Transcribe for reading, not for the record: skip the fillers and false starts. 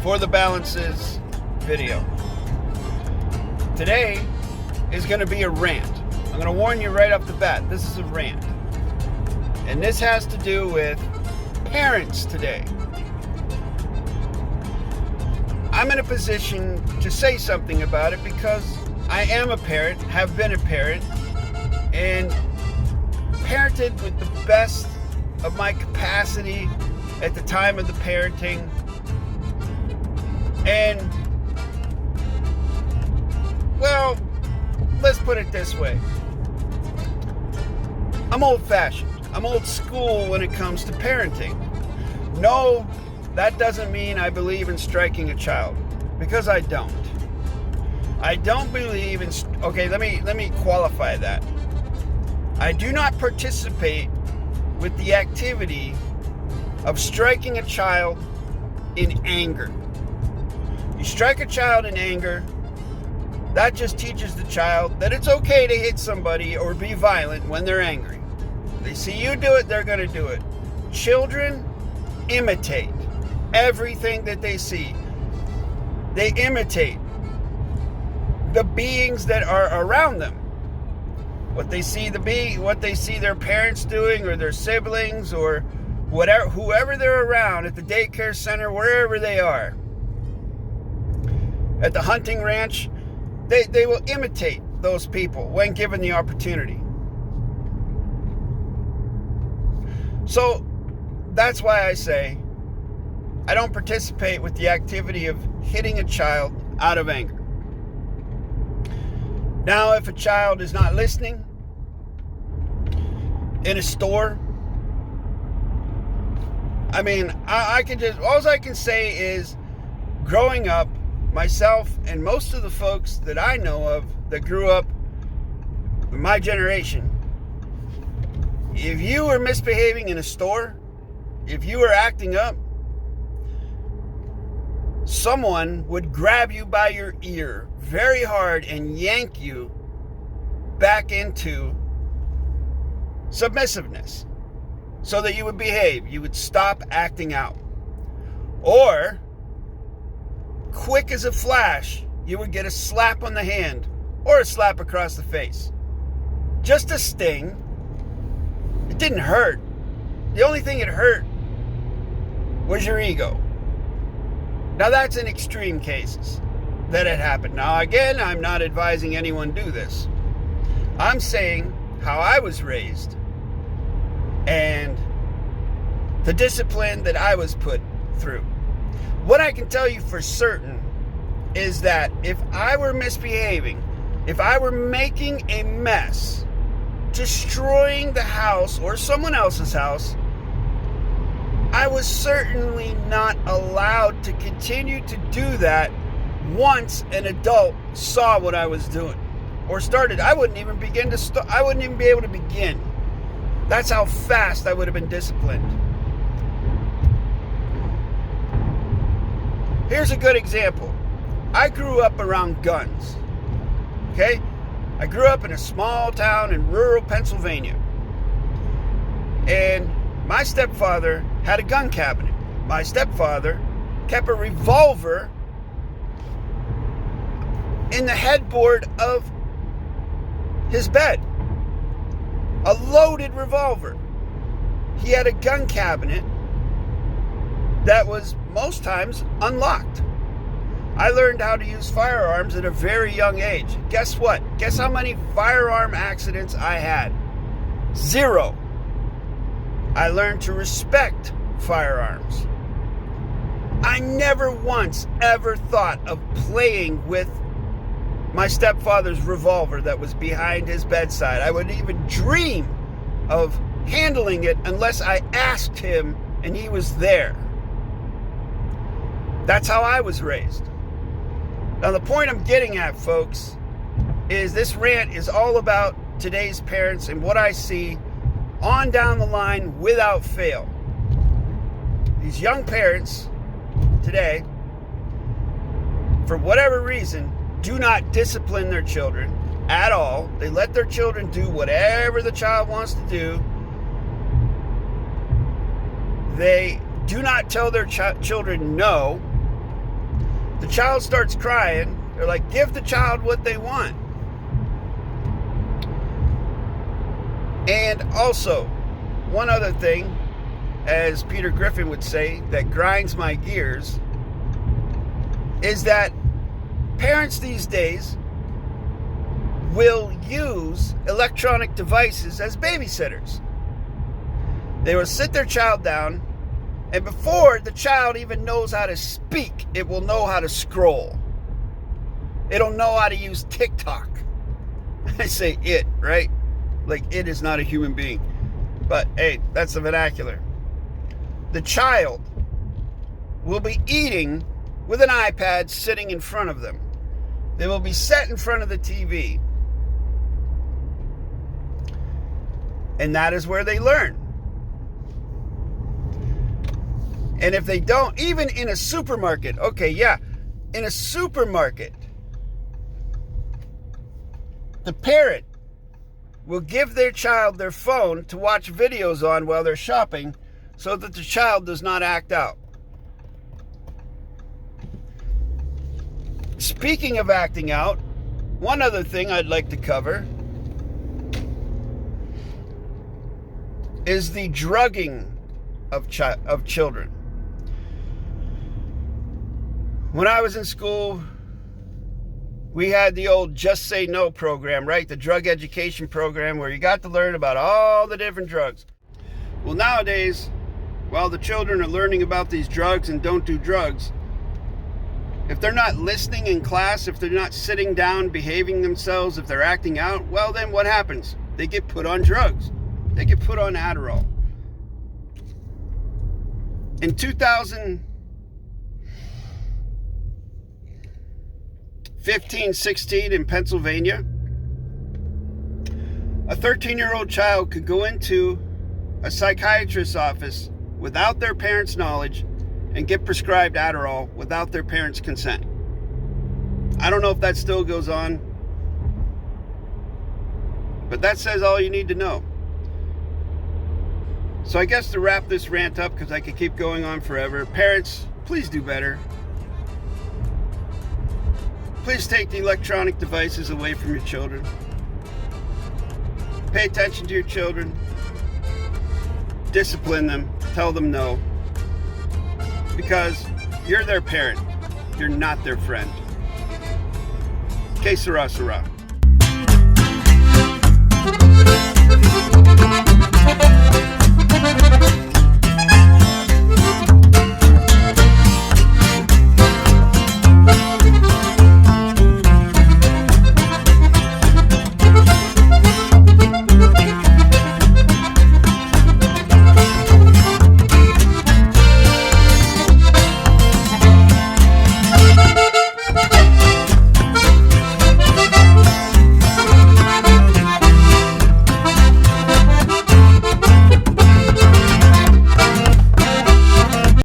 for the balances video. Today is going to be a rant. I'm going to warn you right off the bat, this is a rant. And this has to do with parents today. I'm in a position to say something about it because I am a parent, have been a parent, and parented with the best of my capacity at the time of the parenting. And, well, let's put it this way. I'm old-fashioned. I'm old school when it comes to parenting. No, that doesn't mean I believe in striking a child, because I don't. I don't believe in... Okay, let me qualify that. I do not participate with the activity of striking a child in anger. You strike a child in anger, that just teaches the child that it's okay to hit somebody or be violent when they're angry. They see you do it, they're going to do it. Children imitate everything that they see. They imitate the beings that are around them. What they see their parents doing, or their siblings, or whatever, whoever they're around at the daycare center, wherever they are. At the hunting ranch, they will imitate those people when given the opportunity. So that's why I say I don't participate with the activity of hitting a child out of anger. Now, if a child is not listening in a store, I mean, I can just, all I can say is, growing up, myself and most of the folks that I know of that grew up in my generation, if you were misbehaving in a store, if you were acting up, someone would grab you by your ear very hard and yank you back into submissiveness so that you would behave. You would stop acting out. Or, quick as a flash, you would get a slap on the hand or a slap across the face. Just a sting. It didn't hurt. The only thing it hurt was your ego. Now, that's in extreme cases that it happened. Now, again, I'm not advising anyone do this. I'm saying how I was raised and the discipline that I was put through. What I can tell you for certain is that if I were misbehaving, if I were making a mess, destroying the house or someone else's house, I was certainly not allowed to continue to do that once an adult saw what I was doing or started. I wouldn't even be able to begin. That's how fast I would have been disciplined. Here's a good example. I grew up around guns. Okay? I grew up in a small town in rural Pennsylvania. And my stepfather had a gun cabinet. My stepfather kept a revolver in the headboard of his bed. A loaded revolver. He had a gun cabinet that was most times unlocked. I learned how to use firearms at a very young age. Guess what? Guess how many firearm accidents I had? 0. I learned to respect firearms. I never once ever thought of playing with my stepfather's revolver that was behind his bedside. I wouldn't even dream of handling it unless I asked him and he was there. That's how I was raised. Now, the point I'm getting at, folks, is this rant is all about today's parents and what I see on down the line without fail. These young parents today, for whatever reason, do not discipline their children at all. They let their children do whatever the child wants to do. They do not tell their children no. The child starts crying. They're like, give the child what they want. And also, one other thing, as Peter Griffin would say, that grinds my gears, is that parents these days will use electronic devices as babysitters. They will sit their child down, and before the child even knows how to speak, it will know how to scroll. It'll know how to use TikTok. I say it, right? Like it is not a human being. But hey, that's the vernacular. The child will be eating with an iPad sitting in front of them. They will be set in front of the TV. And that is where they learn. And if they don't, even in a supermarket, okay, yeah, in a supermarket, the parent will give their child their phone to watch videos on while they're shopping so that the child does not act out. Speaking of acting out, one other thing I'd like to cover is the drugging of children. When I was in school, we had the old Just Say No program, right? The drug education program where you got to learn about all the different drugs. Well, nowadays, while the children are learning about these drugs and don't do drugs, if they're not listening in class, if they're not sitting down, behaving themselves, if they're acting out, well, then what happens? They get put on drugs. They get put on Adderall. In 2015-16 in Pennsylvania, a 13-year-old child could go into a psychiatrist's office without their parents' knowledge and get prescribed Adderall without their parents' consent. I don't know if that still goes on, but that says all you need to know. So I guess to wrap this rant up, because I could keep going on forever, parents, please do better. Please take the electronic devices away from your children. Pay attention to your children. Discipline them. Tell them no. Because you're their parent. You're not their friend. Que sera, sera.